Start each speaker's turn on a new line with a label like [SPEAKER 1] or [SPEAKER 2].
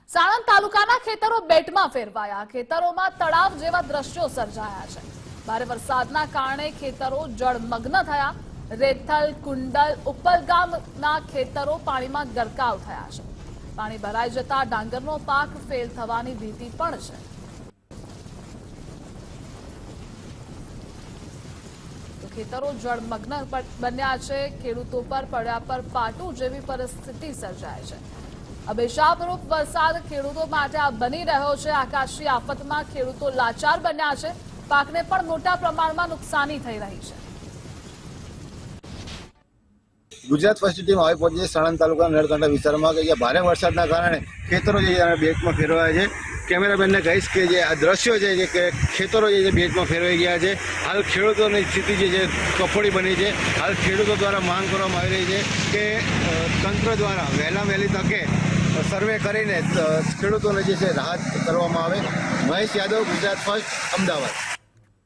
[SPEAKER 1] સાણંદ તાલુકાના ખેતરો બેટમાં ફેરવાયા। ખેતરોમાં તળાવ જેવા દ્રશ્યો સર્જાયા છે। ભારે વરસાદના કારણે ખેતરો જળમગ્ન થયા। રેથલ, કુંડલ, ઉપલગામના ખેતરો પાણીમાં ગરકાવ થયા છે। પાણી ભરાઈ જતા ડાંગરનો પાક ફેલ થવાની ભીતિ પણ છે। તો ખેતરો જળમગ્ન બન્યા છે। ખેડૂતો પર પડ્યા પર પાટું જેવી પરિસ્થિતિ સર્જાય છે। અભિશાપરૂપ વરસાદ ખેડૂતો માટે આ બની રહ્યો છે। આકાશી આફતમાં ખેડૂતો લાચાર બન્યા છે। પાકને પણ મોટા પ્રમાણમાં નુકસાની થઈ રહી છે।
[SPEAKER 2] ગુજરાત ફર્સ્ટ ટીમ આવી પહોંચી છે સાણંદ તાલુકાના નળકાંઠા વિસ્તારમાં કે ભારે વરસાદના કારણે ખેતરો જે બેટમાં ફેરવાયા છે। કેમેરામેનને કહીશ કે જે આ દ્રશ્યો છે કે ખેતરો જે બેટમાં ફેરવાઈ ગયા છે। હાલ ખેડૂતોની સ્થિતિ જે છે કફોડી બની છે। હાલ ખેડૂતો દ્વારા માંગ કરવામાં આવી રહી છે કે તંત્ર દ્વારા વહેલી તકે સર્વે કરીને ખેડૂતોને જે છે રાહત કરવામાં આવે। મહેશ યાદવ, ગુજરાત ફર્સ્ટ, અમદાવાદ।